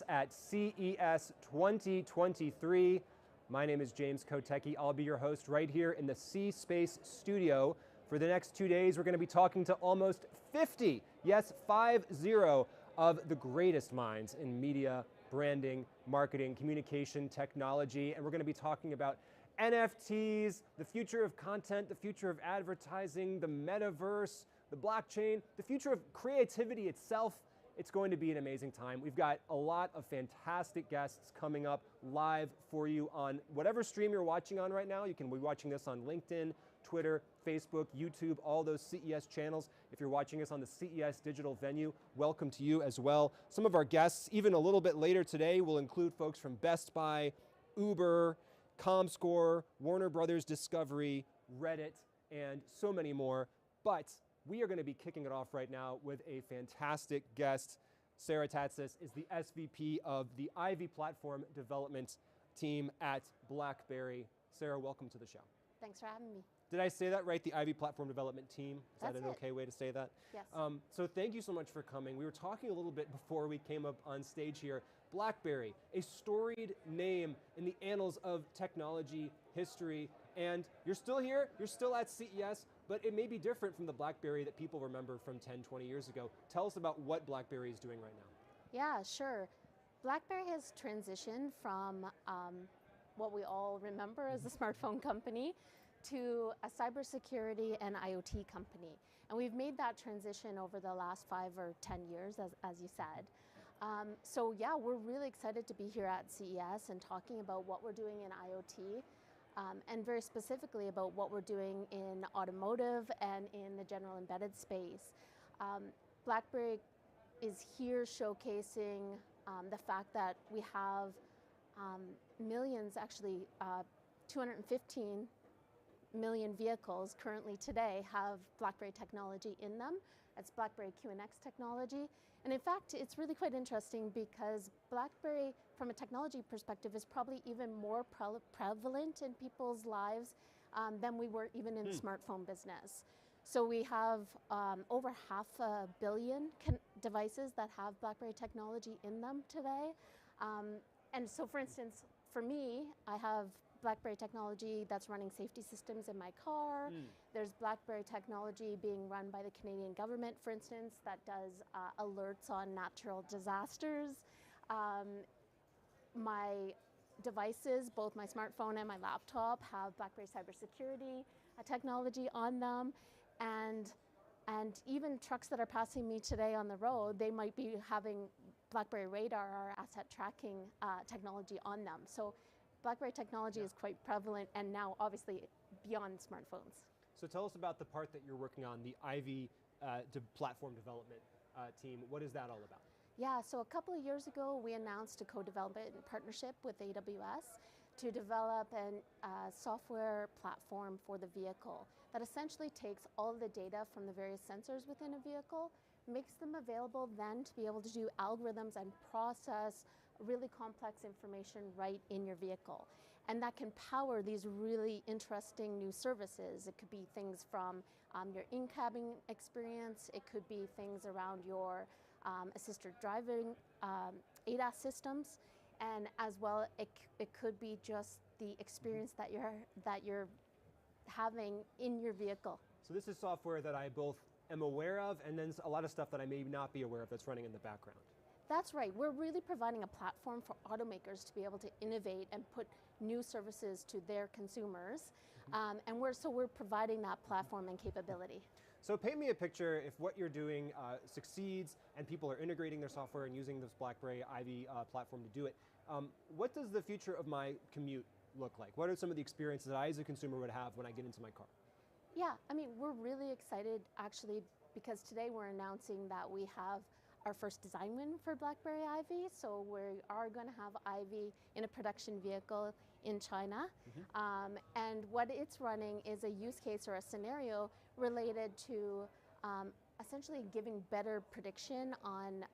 At CES 2023. My name is James Kotecki. I'll be your host right here in the C-Space studio. For the next 2 days, we're going to be talking to almost 50, yes, 50, of the greatest minds in media, branding, marketing, communication, technology, and we're going to be talking about NFTs, the future of content, the future of advertising, the metaverse, the blockchain, the future of creativity itself. It's going to be an amazing time. We've got a lot of fantastic guests coming up live for you on whatever stream you're watching on right now. You can be watching this on LinkedIn, Twitter, Facebook, YouTube, all those CES channels. If you're watching us on the CES digital venue, welcome to you as well. Some of our guests, even a little bit later today, will include folks from Best Buy, Uber, Comscore, Warner Brothers Discovery, Reddit, and so many more. But we are going to be kicking it off right now with a fantastic guest. Sarah Tatsis is the SVP of the Ivy Platform Development Team at BlackBerry. Sarah, welcome to the show. Thanks for having me. Did I say that right? The Ivy Platform Development Team? Is that an okay way to say that? Yes. So thank you so much for coming. We were talking a little bit before we came up on stage here. BlackBerry, a storied name in the annals of technology history, and you're still here, you're still at CES, but it may be different from the BlackBerry that people remember from 10, 20 years ago. Tell us about what BlackBerry is doing right now. Yeah, sure. BlackBerry has transitioned from what we all remember as a smartphone company to a cybersecurity and IoT company. And we've made that transition over the last 5 or 10 years, as you said. So yeah, we're really excited to be here at CES and talking about what we're doing in IoT, and very specifically about what we're doing in automotive and in the general embedded space. BlackBerry is here showcasing the fact that we have millions, actually 215 million vehicles currently today have BlackBerry technology in them. That's BlackBerry QNX technology. And in fact, it's really quite interesting because BlackBerry, from a technology perspective, is probably even more prevalent in people's lives than we were even in the smartphone business. So we have over 500 million devices that have BlackBerry technology in them today. And so for instance, for me, I have BlackBerry technology that's running safety systems in my car. There's BlackBerry technology being run by the Canadian government, for instance, that does alerts on natural disasters. My devices, both my smartphone and my laptop, have BlackBerry cybersecurity technology on them. And even trucks that are passing me today on the road, they might be having BlackBerry radar or asset tracking technology on them. So BlackBerry technology is quite prevalent, and now obviously beyond smartphones. So tell us about the part that you're working on, the Ivy Platform Development Team. What is that all about? Yeah, so a couple of years ago, we announced a co-development partnership with AWS to develop a software platform for the vehicle that essentially takes all the data from the various sensors within a vehicle, makes them available then to be able to do algorithms and process really complex information right in your vehicle. And that can power these really interesting new services. It could be things from your in-cabin experience, it could be things around your assisted driving ADAS systems, and as well it could be just the experience that you're having in your vehicle. So this is software that I both am aware of, and then a lot of stuff that I may not be aware of that's running in the background. That's right. We're really providing a platform for automakers to be able to innovate and put new services to their consumers. And we're providing that platform and capability. So paint me a picture if what you're doing succeeds and people are integrating their software and using this BlackBerry Ivy platform to do it. What does the future of my commute look like? What are some of the experiences that I as a consumer would have when I get into my car? Yeah, I mean, we're really excited actually because today we're announcing that we have our first design win for BlackBerry Ivy. So we are going to have Ivy in a production vehicle in China. And what it's running is a use case or a scenario related to a essentially giving better prediction on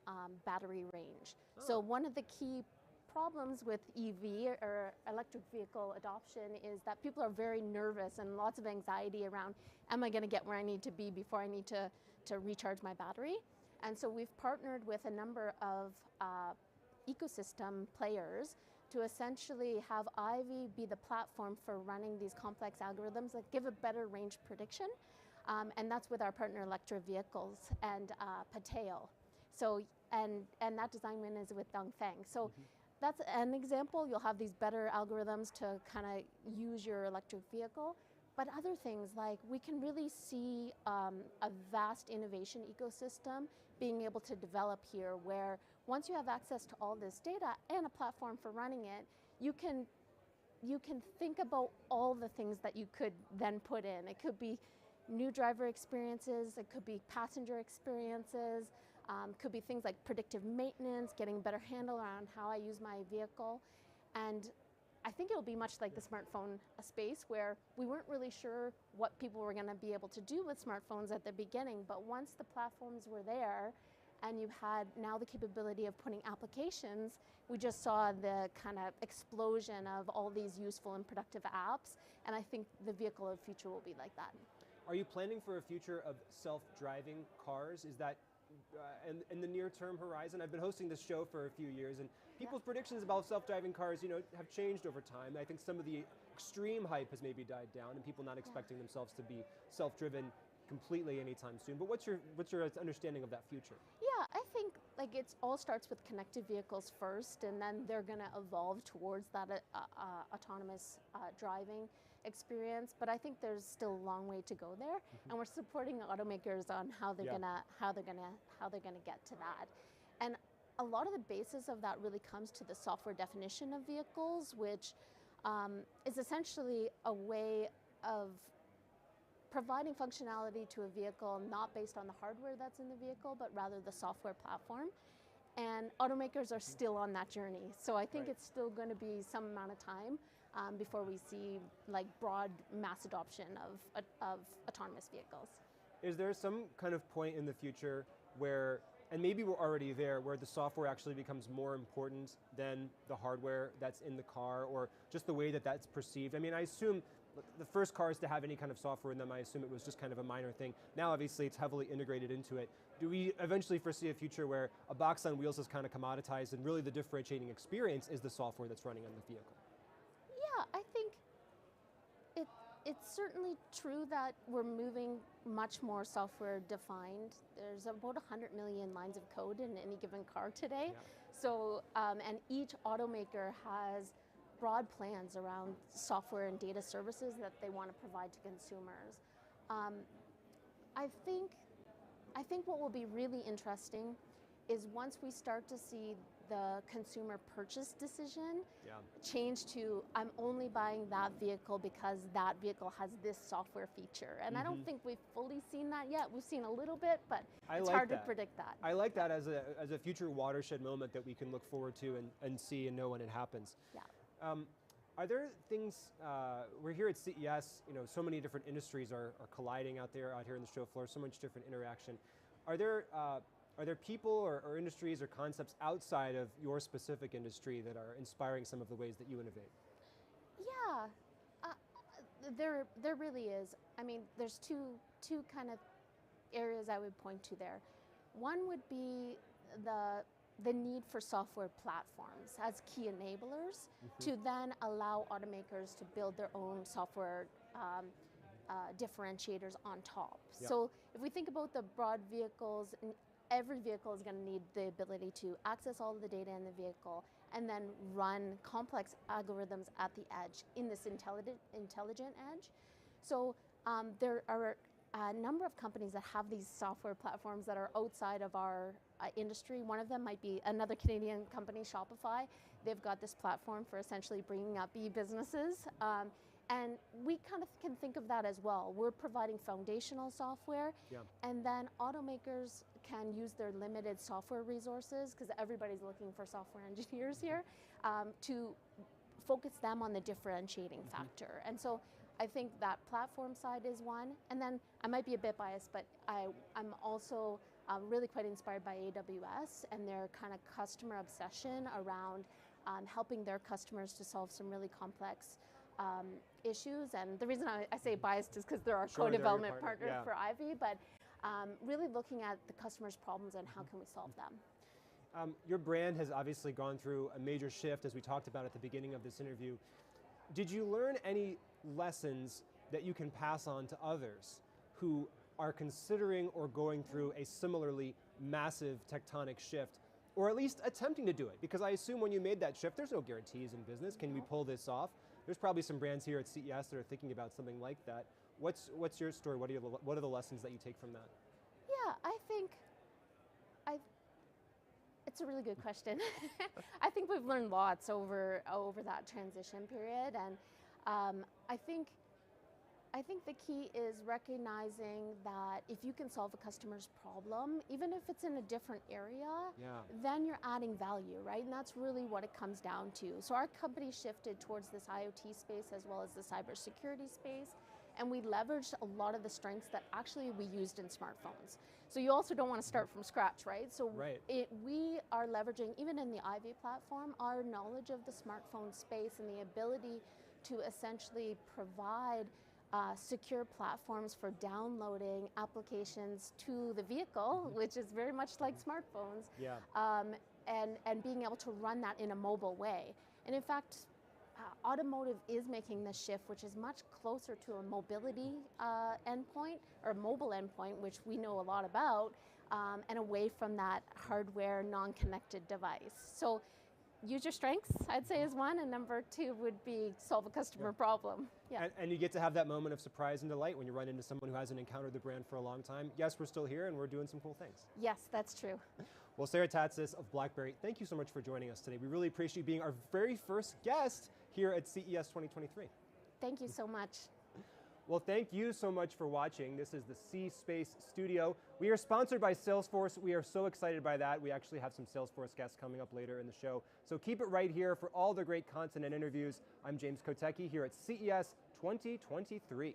battery range. So one of the key problems with EV or electric vehicle adoption is that people are very nervous and lots of anxiety around, am I going to get where I need to be before I need to recharge my battery? And so we've partnered with a number of ecosystem players to essentially have Ivy be the platform for running these complex algorithms that give a better range prediction. And that's with our partner Electra Vehicles and Pateo. So, and that design win is with Dongfeng. So that's an example. You'll have these better algorithms to kind of use your electric vehicle. But other things, like we can really see a vast innovation ecosystem being able to develop here, where once you have access to all this data and a platform for running it, you can think about all the things that you could then put in. It could be new driver experiences, it could be passenger experiences, could be things like predictive maintenance, getting a better handle around how I use my vehicle. And I think it'll be much like the smartphone space, where we weren't really sure what people were going to be able to do with smartphones at the beginning, but once the platforms were there and you had now the capability of putting applications, we just saw the kind of explosion of all these useful and productive apps, and I think the vehicle of the future will be like that. Are you planning for a future of self-driving cars? Is that in the near-term horizon? I've been hosting this show for a few years, and people's predictions about self-driving cars, have changed over time. I think some of the extreme hype has maybe died down, and people not expecting themselves to be self-driven completely anytime soon. But what's your understanding of that future? Yeah, I think like it all starts with connected vehicles first, and then they're going to evolve towards that autonomous driving experience. But I think there's still a long way to go there, and we're supporting automakers on how they're gonna get to that. And a lot of the basis of that really comes to the software definition of vehicles, which is essentially a way of providing functionality to a vehicle not based on the hardware that's in the vehicle, but rather the software platform. And automakers are still on that journey. So I think it's still going to be some amount of time before we see like broad mass adoption of autonomous vehicles. Is there some kind of point in the future where, and maybe we're already there, where the software actually becomes more important than the hardware that's in the car, or just the way that that's perceived? I mean, I assume the first cars to have any kind of software in them, I assume it was just kind of a minor thing. Now, obviously, it's heavily integrated into it. Do we eventually foresee a future where a box on wheels is kind of commoditized, and really the differentiating experience is the software that's running on the vehicle? Yeah, I think it's certainly true that we're moving much more software defined. There's about 100 million lines of code in any given car today. Yeah. So, and each automaker has broad plans around software and data services that they want to provide to consumers. I think what will be really interesting is once we start to see the consumer purchase decision change to, I'm only buying that vehicle because that vehicle has this software feature. And I don't think we've fully seen that yet. We've seen a little bit, but it's hard to predict that. I like that as a future watershed moment that we can look forward to and see and know when it happens. Yeah. Are there things, we're here at CES, so many different industries are colliding out here on the show floor, so much different interaction. Are there people or industries or concepts outside of your specific industry that are inspiring some of the ways that you innovate? Yeah, there really is. I mean, there's two kind of areas I would point to there. One would be the need for software platforms as key enablers to then allow automakers to build their own software differentiators on top. Yep. So if we think about the broad vehicles, every vehicle is going to need the ability to access all of the data in the vehicle and then run complex algorithms at the edge in this intelligent edge. So there are a number of companies that have these software platforms that are outside of our industry. One of them might be another Canadian company, Shopify. They've got this platform for essentially bringing up e-businesses. And we kind of can think of that as well. We're providing foundational software, and then automakers can use their limited software resources, because everybody's looking for software engineers here, to focus them on the differentiating factor. And so I think that platform side is one. And then I might be a bit biased, but I'm also really quite inspired by AWS and their kind of customer obsession around helping their customers to solve some really complex issues. And the reason I say biased is because they're our co-development partner for Ivy, but really looking at the customer's problems and how can we solve them. Your brand has obviously gone through a major shift, as we talked about at the beginning of this interview. Did you learn any lessons that you can pass on to others who are considering or going through a similarly massive tectonic shift, or at least attempting to do it? Because I assume when you made that shift, there's no guarantees in business. Can we pull this off? There's probably some brands here at CES that are thinking about something like that. What's your story? What are the lessons that you take from that? Yeah, I think it's a really good question. I think we've learned lots over that transition period, and I think the key is recognizing that if you can solve a customer's problem, even if it's in a different area, then you're adding value, right? And that's really what it comes down to. So our company shifted towards this IoT space as well as the cybersecurity space, and we leveraged a lot of the strengths that actually we used in smartphones. So you also don't want to start from scratch, right? So we are leveraging, even in the Ivy platform, our knowledge of the smartphone space and the ability to essentially provide secure platforms for downloading applications to the vehicle, which is very much like smartphones, and being able to run that in a mobile way. And in fact, automotive is making this shift, which is much closer to a mobility endpoint, or mobile endpoint, which we know a lot about, and away from that hardware non-connected device. So use your strengths, I'd say, is one, and number two would be solve a customer problem. And you get to have that moment of surprise and delight when you run into someone who hasn't encountered the brand for a long time. Yes, we're still here and we're doing some cool things. Yes, that's true. Well, Sarah Tatsis of BlackBerry, thank you so much for joining us today. We really appreciate you being our very first guest here at CES 2023. Thank you so much. Well, thank you so much for watching. This is the C Space Studio. We are sponsored by Salesforce. We are so excited by that. We actually have some Salesforce guests coming up later in the show. So keep it right here for all the great content and interviews. I'm James Kotecki here at CES 2023.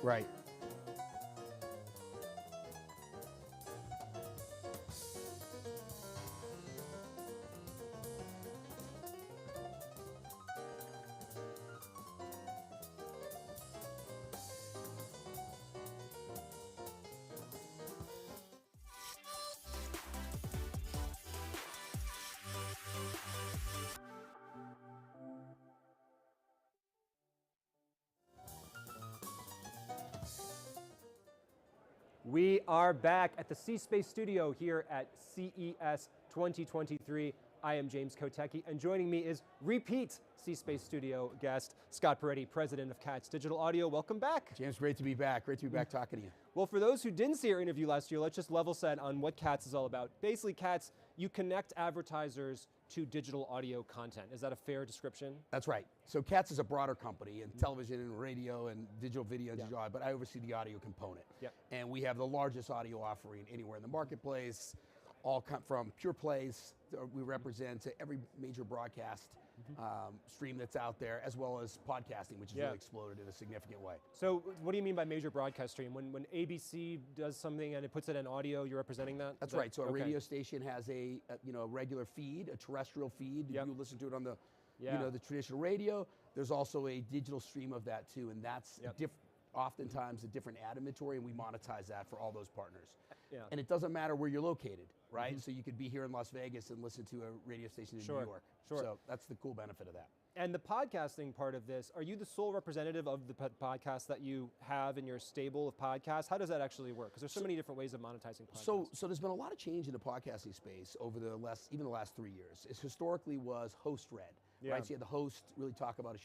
Right. We are back at the C-Space studio here at CES 2023. I am James Kotecki, and joining me is repeat C-Space studio guest, Scott Peretti, president of CATS Digital Audio. Welcome back. James, great to be back. Great to be back talking to you. Well, for those who didn't see our interview last year, let's just level set on what CATS is all about. Basically, CATS, you connect advertisers to digital audio content. Is that a fair description? That's right. So CATS is a broader company in television and radio and digital video and digital audio, but I oversee the audio component. Yep. And we have the largest audio offering anywhere in the marketplace, all come from pure plays we represent to every major broadcast stream that's out there, as well as podcasting, which has really exploded in a significant way. So what do you mean by major broadcast stream? When ABC does something and it puts it in audio, you're representing that? That's right. So a radio station has a regular feed, a terrestrial feed. Yep. You listen to it on the the traditional radio. There's also a digital stream of that too, and that's oftentimes a different ad inventory, and we monetize that for all those partners. Yeah. And it doesn't matter where you're located, right? So you could be here in Las Vegas and listen to a radio station in New York. Sure. So that's the cool benefit of that. And the podcasting part of this, are you the sole representative of the podcast that you have in your stable of podcasts? How does that actually work? Because there's so many different ways of monetizing podcasts. So there's been a lot of change in the podcasting space over the last 3 years. It historically was host-read. Right, so you had the host really talk about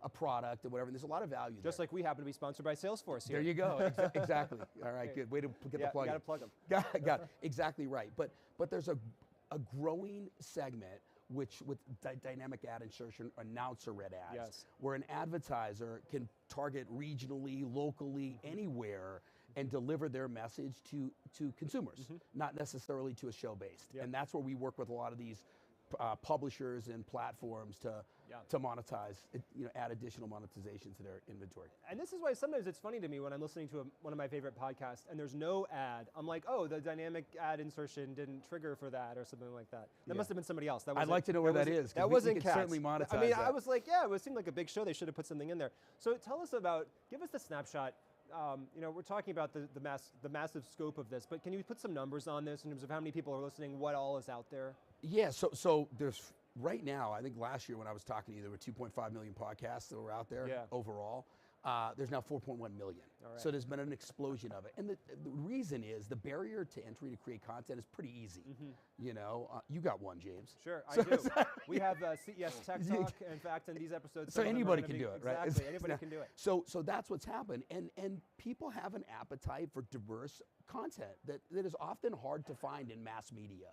a product or whatever, and there's a lot of value Just like we happen to be sponsored by Salesforce here. There you go, exactly. All right, good, way to get the plug in. Got to plug them. Got it. Exactly right, but there's a growing segment with dynamic ad insertion, announcer-read ads, where an advertiser can target regionally, locally, anywhere, and deliver their message to consumers, not necessarily to a show-based. And that's where we work with a lot of these publishers and platforms to monetize, add additional monetization to their inventory. And this is why sometimes it's funny to me when I'm listening to one of my favorite podcasts and there's no ad. I'm like, oh, the dynamic ad insertion didn't trigger for that or something like that. That must have been somebody else. I'd like to know where that is. That wasn't we CATS. Certainly monetize I mean, that. I was like, it seemed like a big show. They should have put something in there. So tell us give us the snapshot. We're talking about the massive scope of this, but can you put some numbers on this in terms of how many people are listening, what all is out there? Yeah, so there's, right now, I think last year when I was talking to you, there were 2.5 million podcasts that were out there overall. There's now 4.1 million. Right. So there's been an explosion of it. And the reason is the barrier to entry to create content is pretty easy. You got one, James. Sure, I do. We have CES Tech Talk, in fact, in these episodes. So anybody can do it, right? Exactly, anybody can do it. So that's what's happened. And people have an appetite for diverse content that is often hard to find in mass media.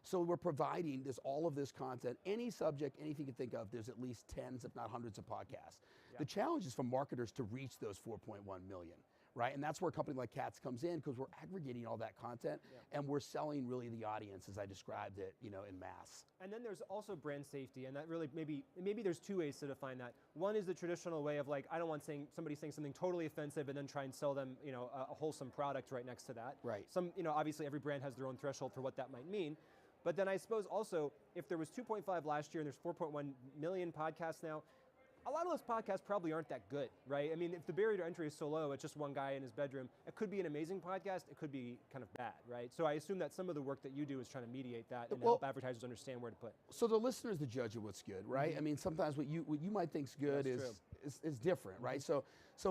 So we're providing all of this content, any subject, anything you can think of, there's at least tens, if not hundreds of podcasts. The challenge is for marketers to reach those 4.1 million, right? And that's where a company like CATS comes in, because we're aggregating all that content and we're selling really the audience as I described it, in mass. And then there's also brand safety, and that really maybe there's two ways to define that. One is the traditional way of like, I don't want somebody saying something totally offensive and then try and sell them, a wholesome product right next to that. Right. Obviously every brand has their own threshold for what that might mean. But then I suppose also, if there was 2.5 last year and there's 4.1 million podcasts now, a lot of those podcasts probably aren't that good, right? I mean, if the barrier to entry is so low, it's just one guy in his bedroom, it could be an amazing podcast, it could be kind of bad, right? So I assume that some of the work that you do is trying to mediate that and help advertisers understand where to put. So the listener is the judge of what's good, right? I mean, sometimes what you might think's good is different, right? So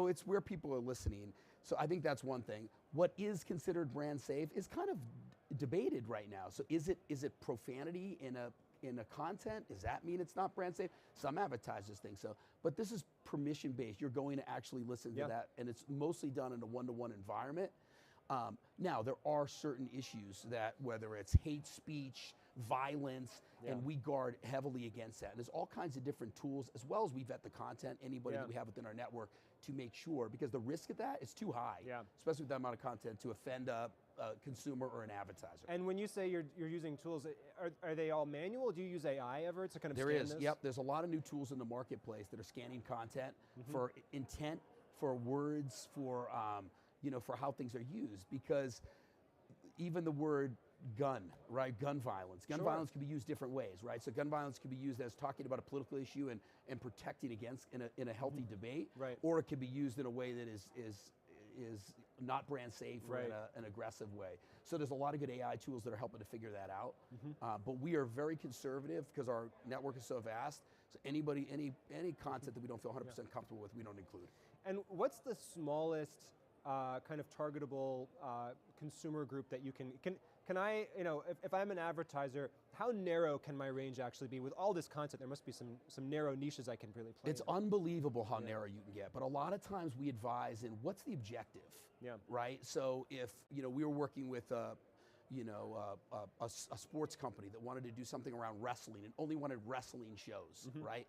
it's where people are listening. So I think that's one thing. What is considered brand safe is kind of debated right now. So is it profanity in a content? Does that mean it's not brand safe? Some advertisers think so, but this is permission based. You're going to actually listen to that, and it's mostly done in a one-to-one environment. Now, there are certain issues that, whether it's hate speech, violence, and we guard heavily against that. And there's all kinds of different tools, as well as we vet the content, anybody that we have within our network, to make sure, because the risk of that is too high, especially with that amount of content, to offend a consumer or an advertiser. And when you say you're using tools, are they all manual? Do you use AI ever to kind of scan this? Yep, there's a lot of new tools in the marketplace that are scanning content for intent, for words, for for how things are used, because even the word gun, right? Gun violence. Gun violence can be used different ways, right? So gun violence can be used as talking about a political issue and protecting against in a healthy debate, or it can be used in a way that is not brand safe or in an aggressive way. So there's a lot of good AI tools that are helping to figure that out. But we are very conservative because our network is so vast. So any content that we don't feel 100% comfortable with, we don't include. And what's the smallest kind of targetable consumer group that you can I, if I'm an advertiser, how narrow can my range actually be? With all this content, there must be some narrow niches I can really play It's in. unbelievable how narrow you can get, but a lot of times we advise in what's the objective, right? So if, we were working with a sports company that wanted to do something around wrestling and only wanted wrestling shows, right?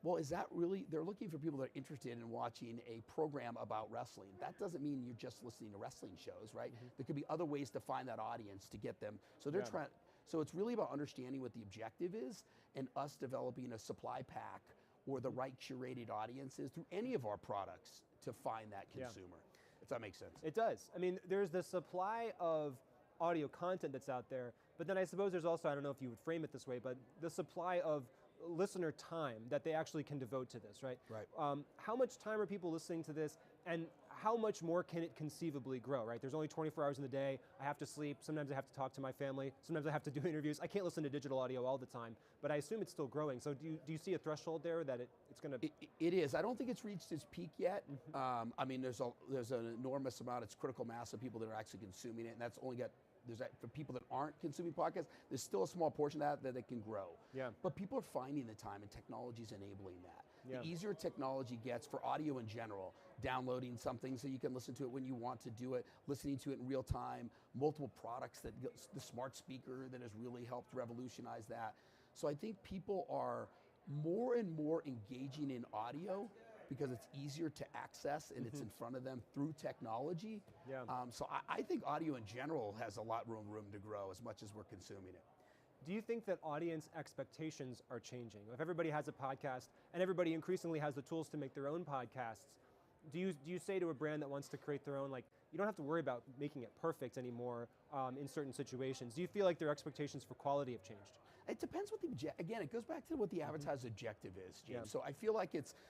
Well, is that really, they're looking for people that are interested in watching a program about wrestling. That doesn't mean you're just listening to wrestling shows, right? There could be other ways to find that audience to get them. So they're trying, so it's really about understanding what the objective is and us developing a supply pack or the right curated audiences through any of our products to find that consumer, if that makes sense. It does. I mean, there's the supply of audio content that's out there, but then I suppose there's also, I don't know if you would frame it this way, but the supply of listener time that they actually can devote to this, right? Right. How much time are people listening to this, and how much more can it conceivably grow, right? There's only 24 hours in the day, I have to sleep, sometimes I have to talk to my family, sometimes I have to do interviews. I can't listen to digital audio all the time, but I assume it's still growing. So do you see a threshold there that it's going to... It is. I don't think it's reached its peak yet. I mean, there's an enormous amount, it's critical mass of people that are actually consuming it, and that's only got, for people that aren't consuming podcasts, there's still a small portion of that it can grow. Yeah. But people are finding the time, and technology's enabling that. The easier technology gets for audio in general, downloading something so you can listen to it when you want to do it, listening to it in real time, multiple products, the smart speaker that has really helped revolutionize that. So I think people are more and more engaging in audio because it's easier to access and it's in front of them through technology. So I think audio in general has a lot room to grow as much as we're consuming it. Do you think that audience expectations are changing? If everybody has a podcast and everybody increasingly has the tools to make their own podcasts, do you say to a brand that wants to create their own, like, you don't have to worry about making it perfect anymore in certain situations? Do you feel like their expectations for quality have changed? It depends what again, it goes back to what the advertiser's objective is, James. So I feel like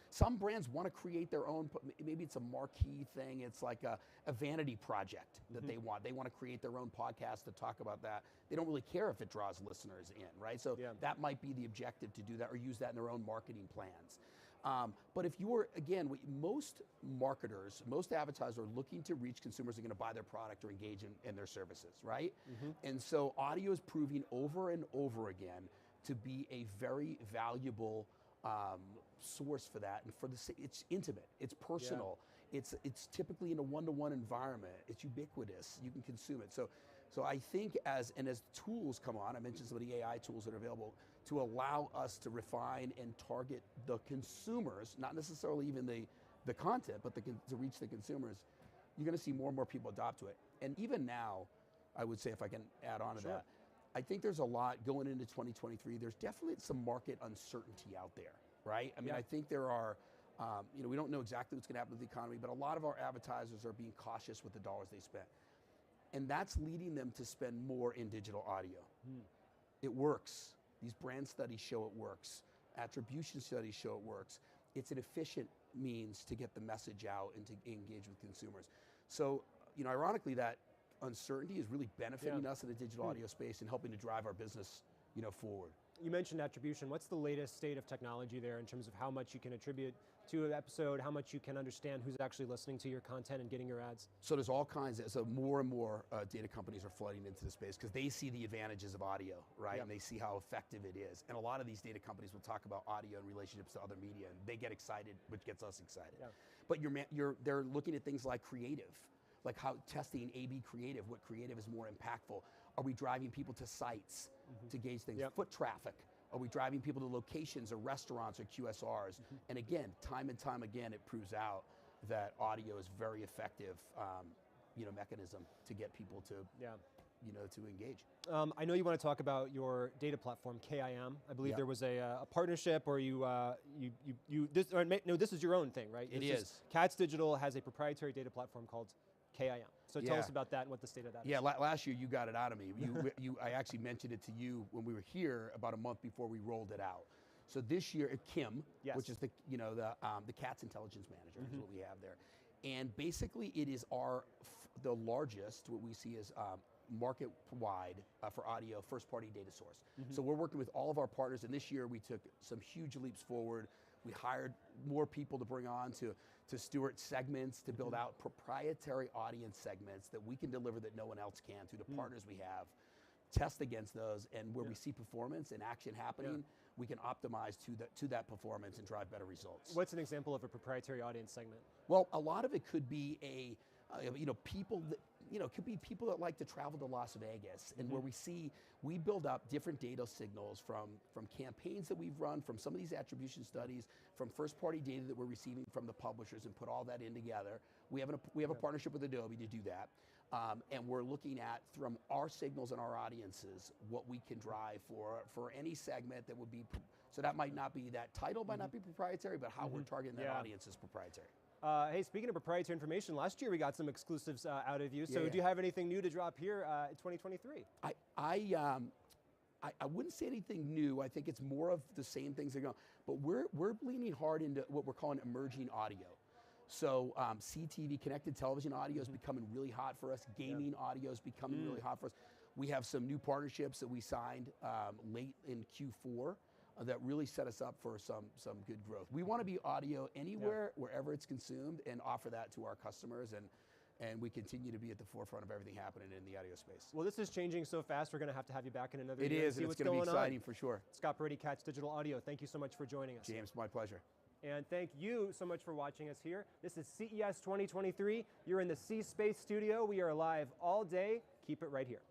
some brands want to create their own, maybe it's a marquee thing, it's like a vanity project that they want. They want to create their own podcast to talk about that. They don't really care if it draws listeners in, right? So that might be the objective, to do that or use that in their own marketing plans. But if you're, again, most marketers, most advertisers are looking to reach consumers that are going to buy their product or engage in their services, right? And so audio is proving over and over again to be a very valuable source for that. And it's intimate, it's personal, it's typically in a one-to-one environment, it's ubiquitous, you can consume it. So I think as tools come on, I mentioned some of the AI tools that are available to allow us to refine and target the consumers, not necessarily even the content, but to reach the consumers, you're going to see more and more people adopt to it. And even now, I would say, if I can add on to that, I think there's a lot going into 2023. There's definitely some market uncertainty out there, right? I mean, I think there are, we don't know exactly what's going to happen with the economy, but a lot of our advertisers are being cautious with the dollars they spend. And that's leading them to spend more in digital audio. It works. These brand studies show it works. Attribution studies show it works. It's an efficient means to get the message out and to engage with consumers. So, ironically, that uncertainty is really benefiting us in the digital audio space and helping to drive our business, forward. You mentioned attribution. What's the latest state of technology there in terms of how much you can attribute to an episode, how much you can understand who's actually listening to your content and getting your ads? So there's all kinds so more and more data companies are flooding into the space because they see the advantages of audio, right? And they see how effective it is. And a lot of these data companies will talk about audio in relationships to other media, and they get excited, which gets us excited. But they're looking at things like creative, like how testing A/B creative, what creative is more impactful. Are we driving people to sites to gauge things? Foot traffic. Are we driving people to locations or restaurants or QSRs? And again, time and time again, it proves out that audio is very effective, mechanism to get people to, to engage. I know you want to talk about your data platform, KIM. I believe there was a partnership, or this is your own thing, right? It is. Katz Digital has a proprietary data platform called KIM. So tell us about that and what the state of that is. Yeah, last year you got it out of me. I actually mentioned it to you when we were here about a month before we rolled it out. So this year, Kim, which is the Katz Intelligence Manager, is what we have there. And basically it is the largest, what we see as market-wide for audio first-party data source. So we're working with all of our partners, and this year we took some huge leaps forward. We hired more people to bring on to steward segments, to build out proprietary audience segments that we can deliver that no one else can through the partners we have, test against those, and where we see performance and action happening, we can optimize to that performance and drive better results. What's an example of a proprietary audience segment? Well, a lot of it could be people that, could be people that like to travel to Las Vegas, and where we build up different data signals from campaigns that we've run, from some of these attribution studies, from first-party data that we're receiving from the publishers, and put all that in together. We have a partnership with Adobe to do that, and we're looking at, from our signals and our audiences, what we can drive for any segment that would be. So that might not be, that title might not be proprietary, but how we're targeting that audience is proprietary. Hey, speaking of proprietary information, last year we got some exclusives out of you. So do you have anything new to drop here in 2023? I wouldn't say anything new. I think it's more of the same things that go. But we're leaning hard into what we're calling emerging audio. So CTV, connected television audio is becoming really hot for us. Gaming audio is becoming really hot for us. We have some new partnerships that we signed late in Q4 that really set us up for some good growth. We want to be audio anywhere, wherever it's consumed, and offer that to our customers, and we continue to be at the forefront of everything happening in the audio space. Well, this is changing so fast, we're going to have you back in another year. It is, and it's going to be exciting for sure. Scott Brady, Katz Digital Audio, thank you so much for joining us. James, my pleasure. And thank you so much for watching us here. This is CES 2023. You're in the C Space studio. We are live all day. Keep it right here.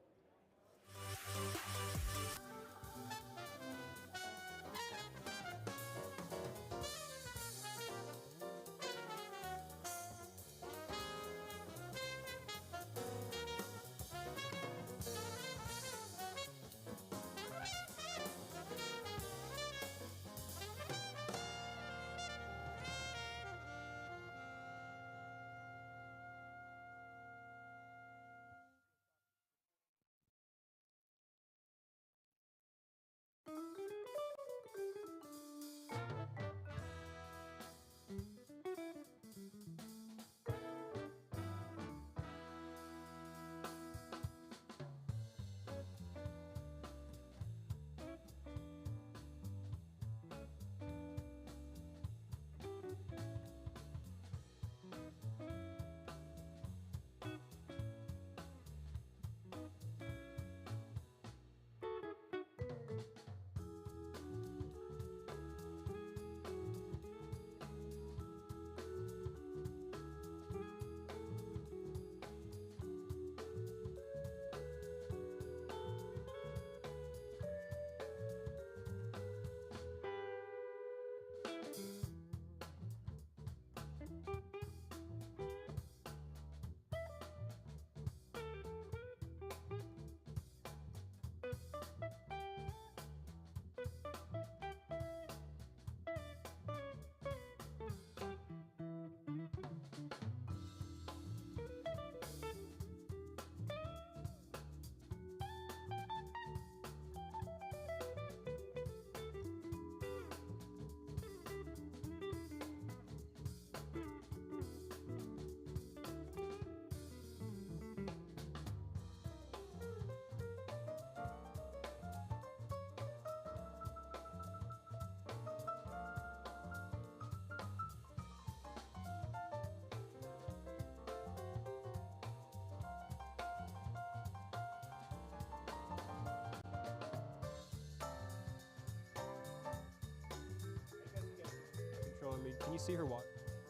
Can you see her walk?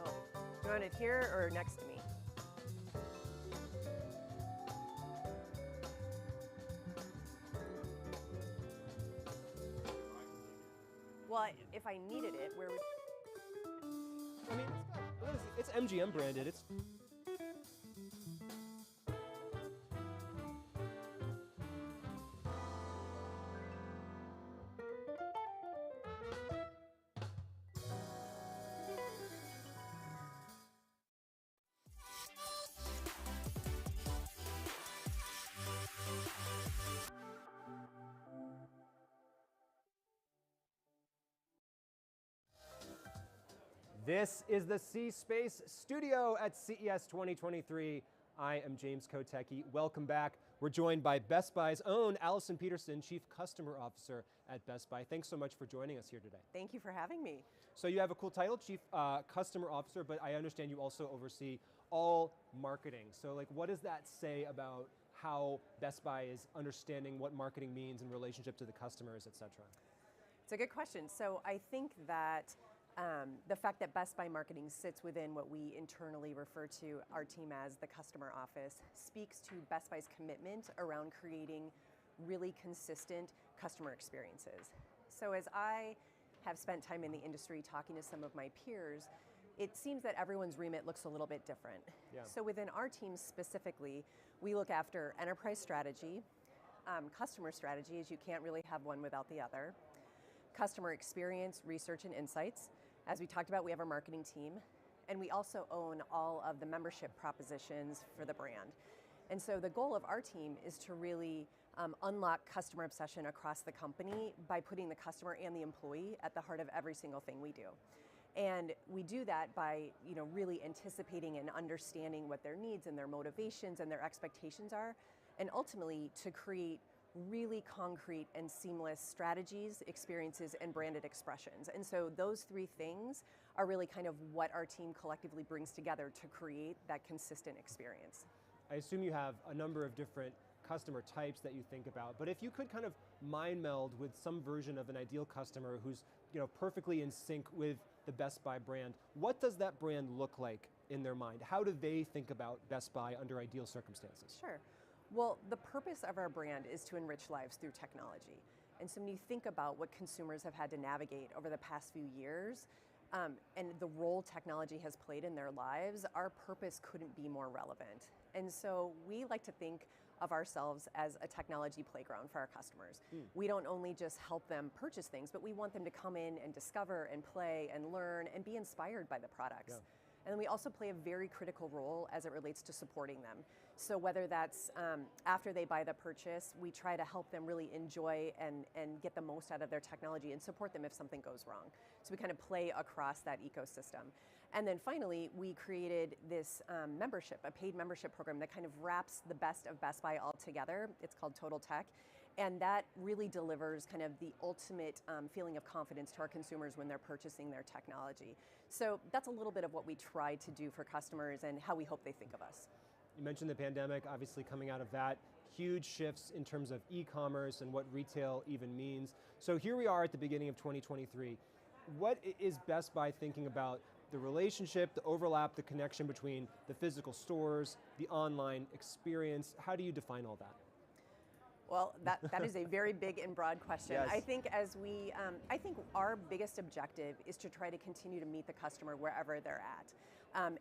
Oh, you want it here or next to me? Well, if I needed it, where would? I mean, it's MGM branded. It's. This is the C Space studio at CES 2023. I am James Kotecki. Welcome back. We're joined by Best Buy's own Allison Peterson, Chief Customer Officer at Best Buy. Thanks so much for joining us here today. Thank you for having me. So you have a cool title, Chief Customer Officer, but I understand you also oversee all marketing. So like, what does that say about how Best Buy is understanding what marketing means in relationship to the customers, et cetera? It's a good question. So I think that the fact that Best Buy marketing sits within what we internally refer to our team as the customer office speaks to Best Buy's commitment around creating really consistent customer experiences. So as I have spent time in the industry talking to some of my peers, it seems that everyone's remit looks a little bit different. Yeah. So within our team specifically, we look after enterprise strategy, customer strategy, as you can't really have one without the other, customer experience, research and insights. As we talked about, we have our marketing team, and we also own all of the membership propositions for the brand. And so the goal of our team is to really unlock customer obsession across the company by putting the customer and the employee at the heart of every single thing we do. And we do that by really anticipating and understanding what their needs and their motivations and their expectations are, and ultimately to create really concrete and seamless strategies, experiences, and branded expressions. And so those three things are really kind of what our team collectively brings together to create that consistent experience. I assume you have a number of different customer types that you think about, but if you could kind of mind meld with some version of an ideal customer who's perfectly in sync with the Best Buy brand, what does that brand look like in their mind? How do they think about Best Buy under ideal circumstances? Sure. Well, the purpose of our brand is to enrich lives through technology. And so when you think about what consumers have had to navigate over the past few years, and the role technology has played in their lives, our purpose couldn't be more relevant. And so we like to think of ourselves as a technology playground for our customers. We don't only just help them purchase things, but we want them to come in and discover and play and learn and be inspired by the products. Yeah. And we also play a very critical role as it relates to supporting them. So whether that's after they buy the purchase, we try to help them really enjoy and get the most out of their technology and support them if something goes wrong. So we kind of play across that ecosystem. And then finally, we created this membership, a paid membership program that kind of wraps the best of Best Buy all together. It's called Total Tech. And that really delivers kind of the ultimate feeling of confidence to our consumers when they're purchasing their technology. So that's a little bit of what we try to do for customers and how we hope they think of us. You mentioned the pandemic, obviously coming out of that, huge shifts in terms of e-commerce and what retail even means. So here we are at the beginning of 2023. What is Best Buy thinking about the relationship, the overlap, the connection between the physical stores, the online experience? How do you define all that? Well, that is a very big and broad question. Yes. I think I think our biggest objective is to try to continue to meet the customer wherever they're at.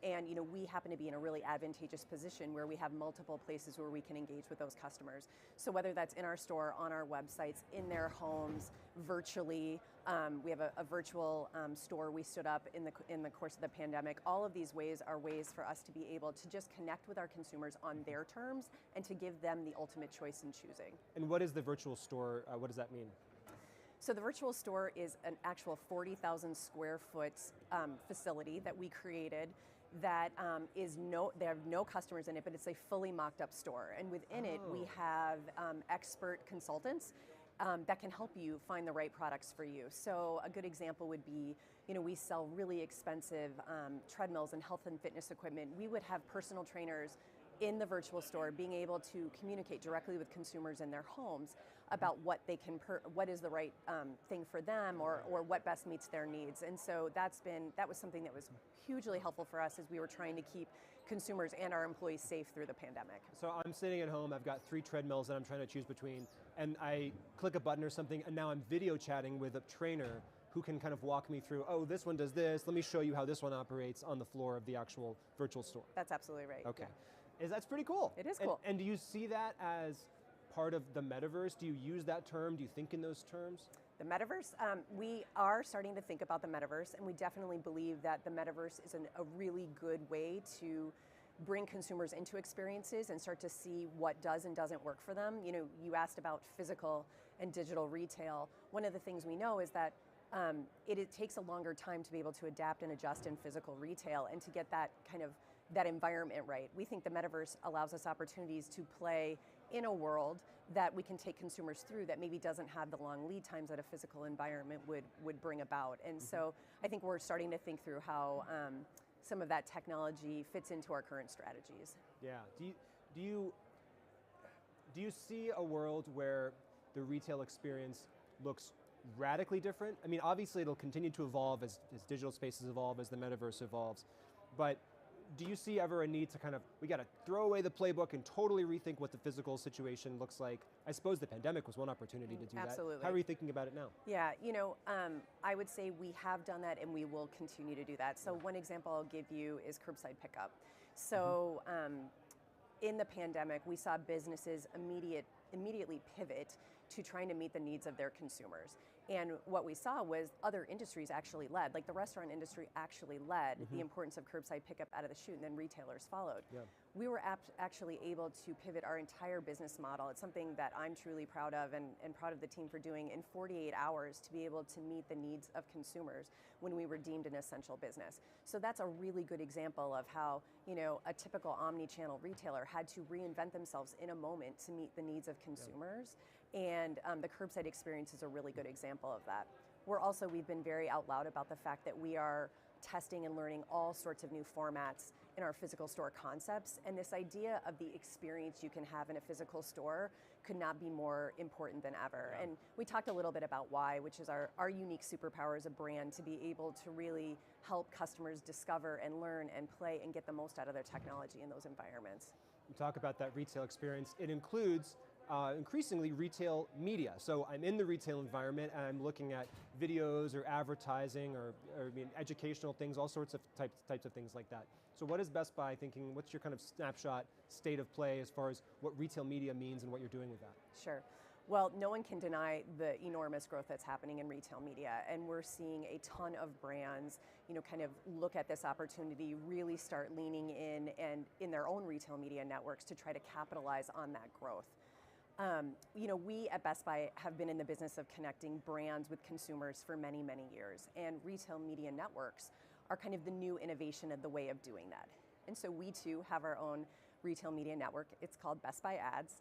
And we happen to be in a really advantageous position where we have multiple places where we can engage with those customers. So whether that's in our store, on our websites, in their homes, virtually, we have a virtual store we stood up in the course of the pandemic. All of these ways are ways for us to be able to just connect with our consumers on their terms and to give them the ultimate choice in choosing. And what is the virtual store? What does that mean? So the virtual store is an actual 40,000 square foot facility that we created that there are no customers in it, but it's a fully mocked up store. And within it, we have expert consultants that can help you find the right products for you. So a good example would be, we sell really expensive treadmills and health and fitness equipment. We would have personal trainers in the virtual store being able to communicate directly with consumers in their homes about what is the right thing for them or what best meets their needs. And so that was something that was hugely helpful for us as we were trying to keep consumers and our employees safe through the pandemic. So I'm sitting at home, I've got 3 treadmills that I'm trying to choose between, and I click a button or something, and now I'm video chatting with a trainer who can kind of walk me through, oh, this one does this, let me show you how this one operates on the floor of the actual virtual store. That's absolutely right. Okay. Yeah. That's pretty cool. It is cool. And do you see that as part of the metaverse? Do you use that term? Do you think in those terms? The metaverse, we are starting to think about the metaverse, and we definitely believe that the metaverse is a really good way to bring consumers into experiences and start to see what does and doesn't work for them. You asked about physical and digital retail. One of the things we know is that it takes a longer time to be able to adapt and adjust in physical retail and to get that kind of that environment right. We think the metaverse allows us opportunities to play in a world that we can take consumers through that maybe doesn't have the long lead times that a physical environment would bring about. And so I think we're starting to think through how some of that technology fits into our current strategies. Yeah. Do you see a world where the retail experience looks radically different? I mean, obviously it'll continue to evolve as digital spaces evolve, as the metaverse evolves, but do you see ever a need to kind of, we got to throw away the playbook and totally rethink what the physical situation looks like? I suppose the pandemic was one opportunity to do Absolutely. that. How are you thinking about it now? Yeah, I would say we have done that and we will continue to do that. So one example I'll give you is curbside pickup. So in the pandemic, we saw businesses immediately pivot to trying to meet the needs of their consumers. And what we saw was other industries actually led, like the restaurant industry actually led the importance of curbside pickup out of the chute, and then retailers followed. Yeah. We were actually able to pivot our entire business model. It's something that I'm truly proud of and proud of the team for doing in 48 hours to be able to meet the needs of consumers when we were deemed an essential business. So that's a really good example of how, a typical omni-channel retailer had to reinvent themselves in a moment to meet the needs of consumers. And the curbside experience is a really good example of that. We've been very out loud about the fact that we are testing and learning all sorts of new formats in our physical store concepts. And this idea of the experience you can have in a physical store could not be more important than ever. Yeah. And we talked a little bit about why, which is our unique superpower as a brand to be able to really help customers discover and learn and play and get the most out of their technology in those environments. You talk about that retail experience. It includes increasingly retail media. So I'm in the retail environment and I'm looking at videos or advertising or educational things, all sorts of types of things like that. So what is Best Buy thinking? What's your kind of snapshot state of play as far as what retail media means and what you're doing with that? Sure. Well, no one can deny the enormous growth that's happening in retail media, and we're seeing a ton of brands, kind of look at this opportunity, really start leaning in and in their own retail media networks to try to capitalize on that growth. We at Best Buy have been in the business of connecting brands with consumers for many, many years, and retail media networks are kind of the new innovation of the way of doing that. And so we too have our own retail media network. It's called Best Buy Ads.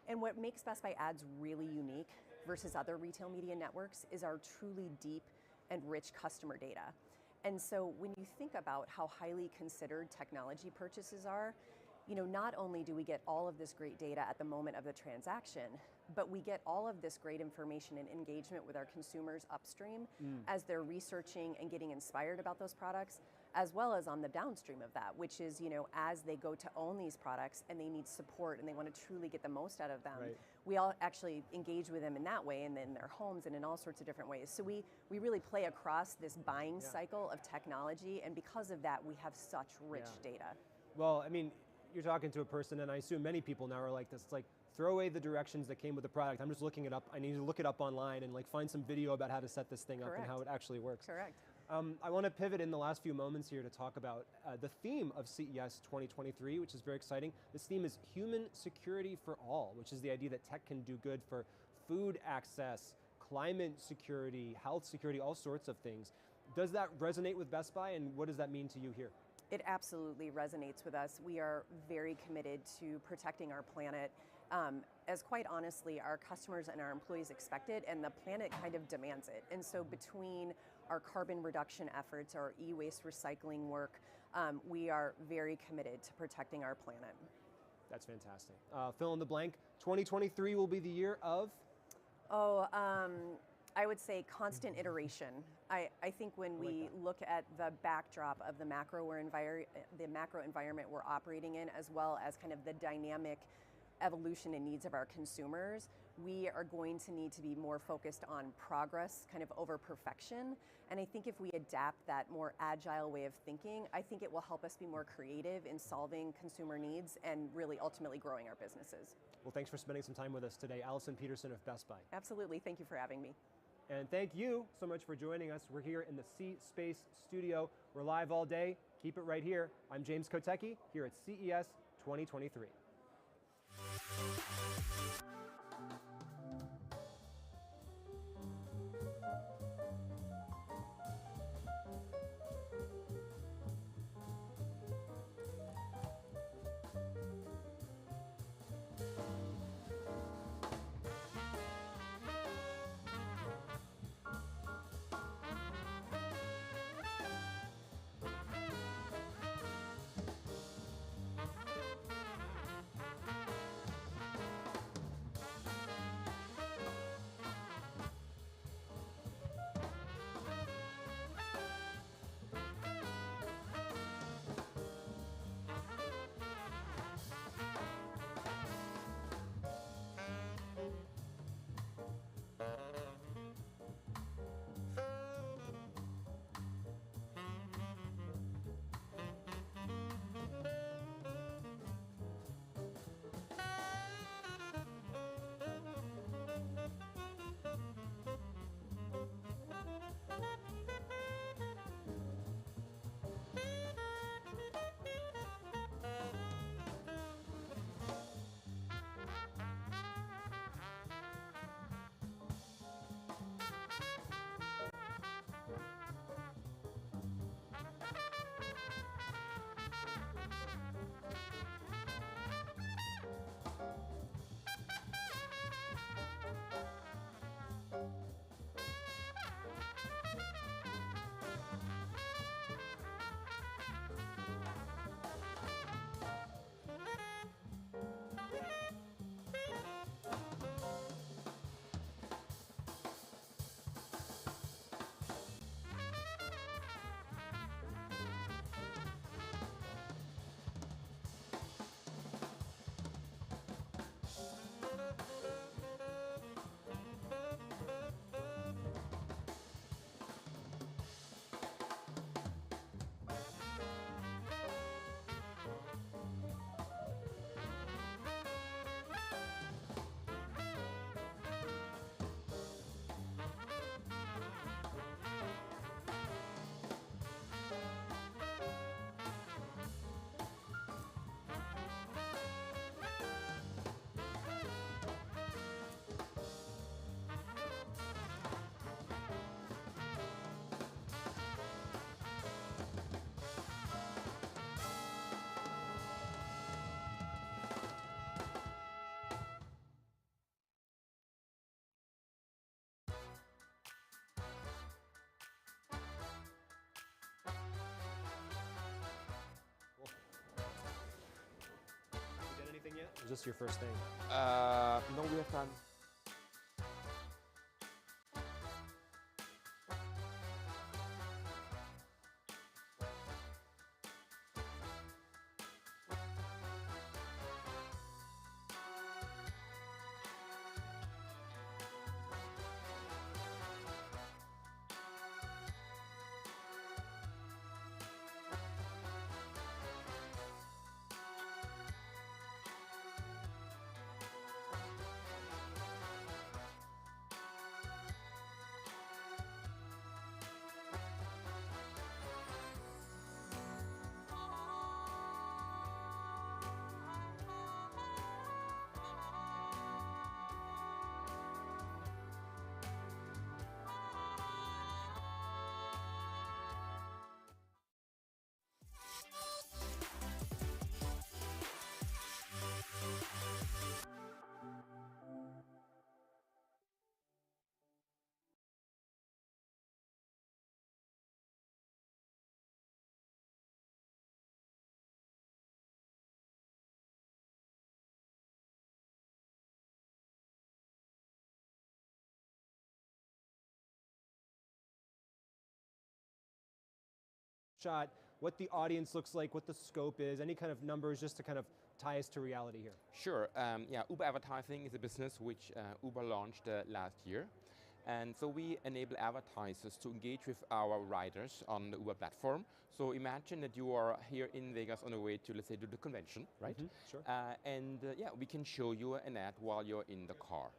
And what makes Best Buy Ads really unique versus other retail media networks is our truly deep and rich customer data. And so when you think about how highly considered technology purchases are, not only do we get all of this great data at the moment of the transaction, but we get all of this great information and engagement with our consumers upstream as they're researching and getting inspired about those products, as well as on the downstream of that, which is, as they go to own these products and they need support and they want to truly get the most out of them, we all actually engage with them in that way and in their homes and in all sorts of different ways. So we really play across this buying cycle of technology, and because of that, we have such rich data. Well, I mean, you're talking to a person, and I assume many people now are like this. It's like, throw away the directions that came with the product. I'm just looking it up. I need to look it up online and find some video about how to set this thing up and how it actually works. Correct. I want to pivot in the last few moments here to talk about the theme of CES 2023, which is very exciting. This theme is human security for all, which is the idea that tech can do good for food access, climate security, health security, all sorts of things. Does that resonate with Best Buy, and what does that mean to you here? It absolutely resonates with us. We are very committed to protecting our planet, as quite honestly our customers and our employees expect it, and the planet kind of demands it. And so between our carbon reduction efforts, our e-waste recycling work, we are very committed to protecting our planet. That's fantastic. Fill in the blank. 2023 will be the year of? I would say constant iteration. I think when we look at the backdrop of the macro environment we're operating in, as well as kind of the dynamic evolution and needs of our consumers, we are going to need to be more focused on progress kind of over perfection. And I think if we adapt that more agile way of thinking, I think it will help us be more creative in solving consumer needs and really ultimately growing our businesses. Well, thanks for spending some time with us today. Allison Peterson of Best Buy. Absolutely, thank you for having me. And thank you so much for joining us. We're here in the C-Space studio. We're live all day. Keep it right here. I'm James Kotecki here at CES 2023. Is this your first thing? No, we have done. Shot, what the audience looks like, what the scope is, any kind of numbers just to kind of tie us to reality here. Sure. Yeah, Uber advertising is a business which Uber launched last year. And so we enable advertisers to engage with our riders on the Uber platform. So imagine that you are here in Vegas on the way to, let's say, to the convention, right? Sure. Yeah, we can show you an ad while you're in the car.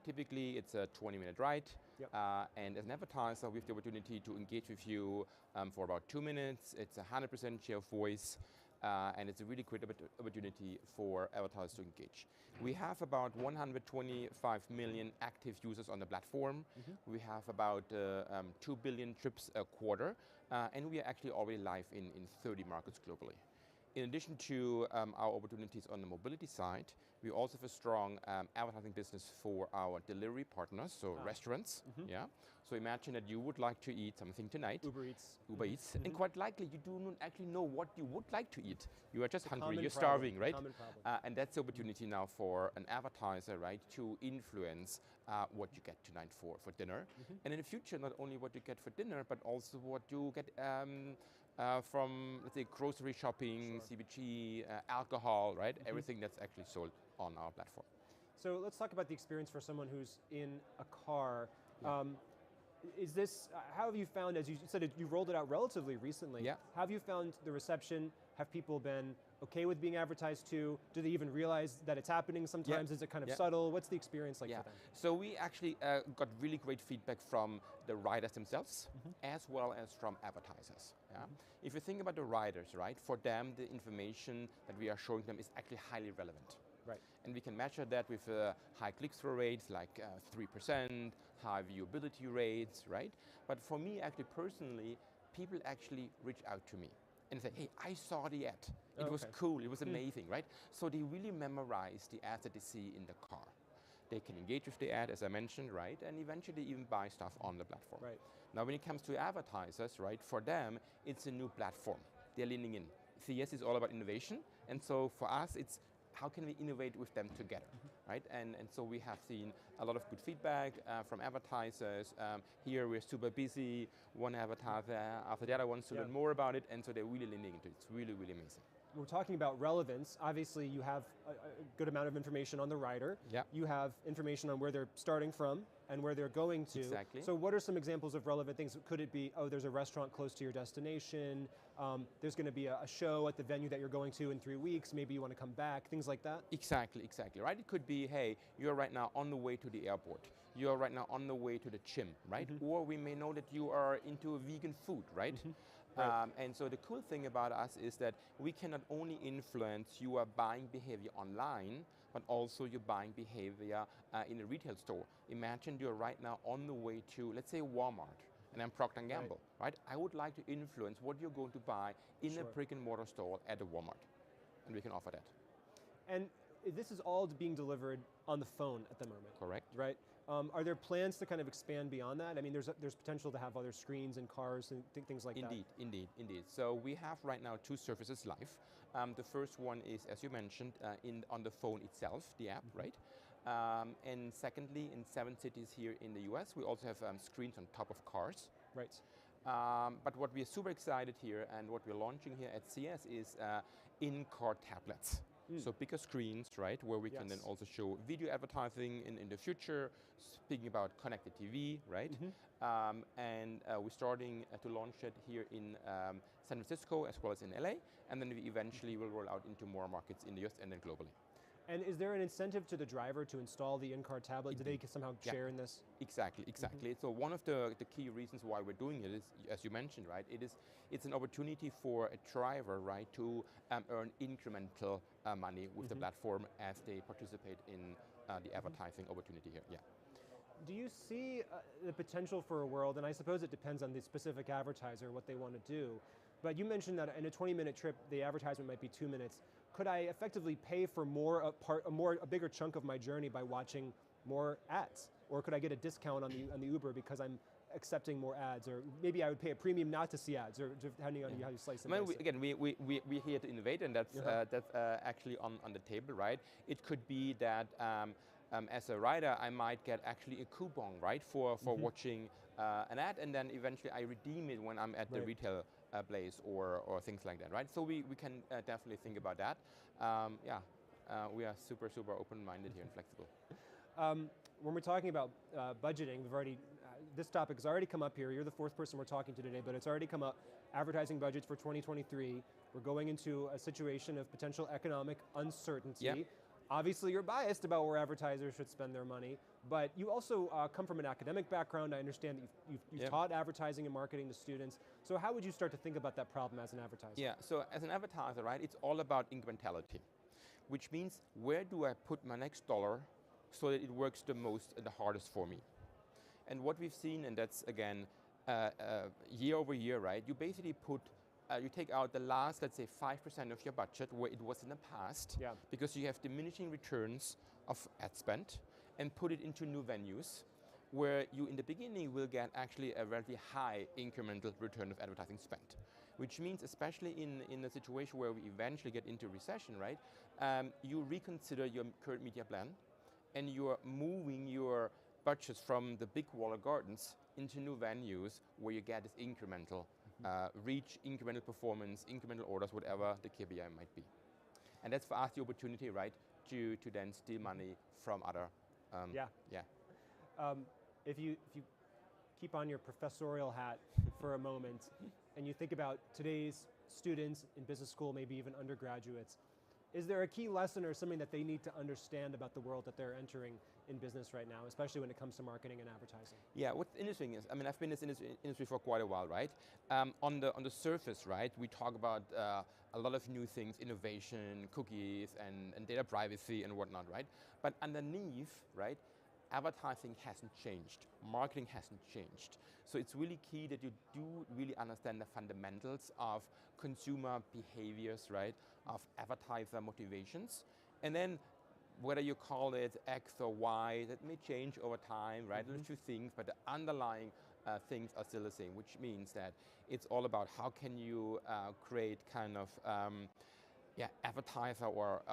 Typically, it's a 20-minute ride. Yep. And as an advertiser, we have the opportunity to engage with you for about 2 minutes. It's 100% share of voice. And it's a really great opportunity for advertisers to engage. We have about 125 million active users on the platform. We have about 2 billion trips a quarter. And we are actually already live in 30 markets globally. In addition to our opportunities on the mobility side, we also have a strong advertising business for our delivery partners, so restaurants. Yeah. So imagine that you would like to eat something tonight. Uber Eats. Uber Eats, and quite likely you do not actually know what you would like to eat. You are just hungry, Common you're problem, starving, right? common problem. And that's the opportunity now for an advertiser, right, to influence what you get tonight for dinner. And in the future, not only what you get for dinner, but also what you get from, let's say, grocery shopping, CPG, alcohol, right? Everything that's actually sold on our platform. So let's talk about the experience for someone who's in a car. Is this, how have you found, as you said, you rolled it out relatively recently. Yeah. How have you found the reception? Have people been okay with being advertised to? Do they even realize that it's happening sometimes? Is it kind of subtle? What's the experience like for them? So we actually got really great feedback from the riders themselves, as well as from advertisers. Yeah? If you think about the riders, right, for them, the information that we are showing them is actually highly relevant. Right. And we can measure that with high click-through rates, like 3%, high viewability rates, right? But for me, actually, personally, people actually reach out to me and say, hey, I saw the ad. It was cool, it was amazing, right? So they really memorize the ads that they see in the car. They can engage with the ad, as I mentioned, right? And eventually even buy stuff on the platform. Right. Now, when it comes to advertisers, right, for them, it's a new platform. They're leaning in. CES is all about innovation. And so for us, it's how can we innovate with them together, right? And so we have seen a lot of good feedback from advertisers. Here we're super busy. One advertiser after the other wants to learn more about it, and so they're really leaning into it. It's really, really amazing. We're talking about relevance. Obviously, you have a good amount of information on the rider. Yeah. You have information on where they're starting from and where they're going to. Exactly. So what are some examples of relevant things? Could it be, oh, there's a restaurant close to your destination, there's going to be a show at the venue that you're going to in 3 weeks, maybe you want to come back, things like that? Exactly, right? It could be, hey, you're right now on the way to the airport. You're right now on the way to the gym, right? Or we may know that you are into vegan food, right? Right. And so the cool thing about us is that we can not only influence your buying behavior online, but also your buying behavior in a retail store. Imagine you're right now on the way to, let's say, Walmart, and I'm Procter & Gamble, right? I would like to influence what you're going to buy in a brick and mortar store at a Walmart, and we can offer that. And this is all being delivered on the phone at the moment. Correct. Right? Are there plans to kind of expand beyond that? I mean, there's potential to have other screens in cars and things like that. Indeed. So we have right now 2 services live. The first one is, as you mentioned, on the phone itself, the app, right? And secondly, in 7 cities here in the US, we also have screens on top of cars. Right. But what we are super excited here and what we're launching here at CES is in-car tablets. So bigger screens, right, where we can then also show video advertising in the future, speaking about connected TV, right? And we're starting to launch it here in San Francisco as well as in LA, and then we eventually will roll out into more markets in the US and then globally. And is there an incentive to the driver to install the in-car tablet? Indeed. Do they somehow share in this? Exactly. So one of the key reasons why we're doing it is, as you mentioned, right, it's an opportunity for a driver, right, to earn incremental money with the platform as they participate in the advertising opportunity here, Do you see the potential for a world, and I suppose it depends on the specific advertiser, what they want to do, but you mentioned that in a 20-minute trip, the advertisement might be 2 minutes. Could I effectively pay for a bigger chunk of my journey by watching more ads? Or could I get a discount on the Uber because I'm accepting more ads? Or maybe I would pay a premium not to see ads, or depending on how you slice it. I mean, we're here to innovate, and that's actually on the table, right? It could be that as a rider, I might get actually a coupon, right, for watching an ad, and then eventually I redeem it when I'm at the retail place or things like that, right? So we can definitely think about that. We are super open-minded here and flexible. When we're talking about budgeting, we've already, this topic has already come up here. You're the 4th person we're talking to today, but it's already come up. Advertising budgets for 2023. We're going into a situation of potential economic uncertainty. Yep. Obviously, you're biased about where advertisers should spend their money, but you also come from an academic background. I understand that you've taught advertising and marketing to students. So how would you start to think about that problem as an advertiser? Yeah, so as an advertiser, right, it's all about incrementality, which means where do I put my next dollar so that it works the most and the hardest for me? And what we've seen, and that's again, year over year, right, you basically put you take out the last, let's say, 5% of your budget where it was in the past, because you have diminishing returns of ad spend, and put it into new venues where you in the beginning will get actually a relatively high incremental return of advertising spend. Which means, especially in a situation where we eventually get into recession, right, you reconsider your current media plan, and you're moving your budgets from the big walled gardens into new venues where you get this incremental reach, incremental performance, incremental orders, whatever the KPI might be. And that's for us the opportunity, right, to then steal money from other. If you keep on your professorial hat for a moment, and you think about today's students in business school, maybe even undergraduates, is there a key lesson or something that they need to understand about the world that they're entering in business right now, especially when it comes to marketing and advertising? Yeah, what's interesting is, I mean, I've been in this industry for quite a while, right? On the surface, right, we talk about a lot of new things, innovation, cookies, and data privacy and whatnot, right? But underneath, right, advertising hasn't changed, marketing hasn't changed. So it's really key that you do really understand the fundamentals of consumer behaviors, right, of advertiser motivations. And then whether you call it X or Y, that may change over time, right? There's a few things, but the underlying things are still the same, which means that it's all about how can you create kind of advertiser or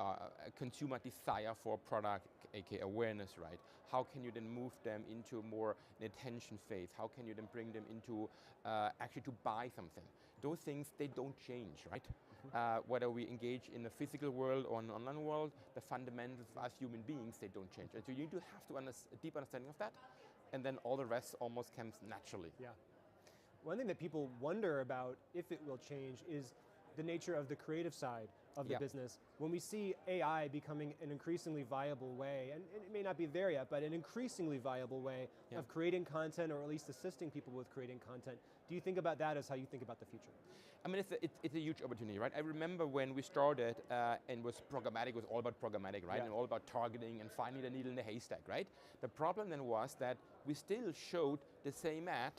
consumer desire for a product, aka awareness, right? How can you then move them into more an attention phase? How can you then bring them into actually to buy something? Those things, they don't change, right? Whether we engage in the physical world or an online world, the fundamentals of us human beings, they don't change. And so you need to have to a deep understanding of that, and then all the rest almost comes naturally. Yeah. One thing that people wonder about if it will change is the nature of the creative side of the business. When we see AI becoming an increasingly viable way, and it may not be there yet, but an increasingly viable way of creating content, or at least assisting people with creating content, do you think about that as how you think about the future? I mean, it's a huge opportunity, right? I remember when we started and was programmatic, it was all about programmatic, right? And all about targeting and finding the needle in the haystack, right? The problem then was that we still showed the same ad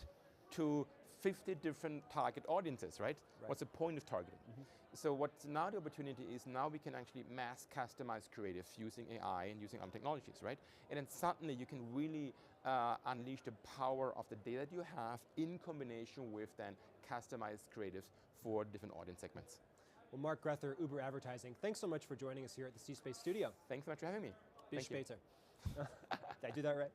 to 50 different target audiences, right? What's the point of targeting? So what's now the opportunity is now we can actually mass customize creative using AI and using other technologies, right? And then suddenly you can really unleash the power of the data that you have in combination with then customized creatives for different audience segments. Well, Mark Grether, Uber Advertising, thanks so much for joining us here at the C-Space studio. Thanks so much for having me. Bis später. Did I do that right?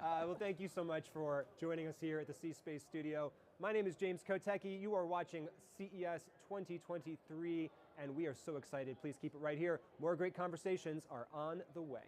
Well, thank you so much for joining us here at the C-Space studio. My name is James Kotecki. You are watching CES 2023, and we are so excited. Please keep it right here. More great conversations are on the way.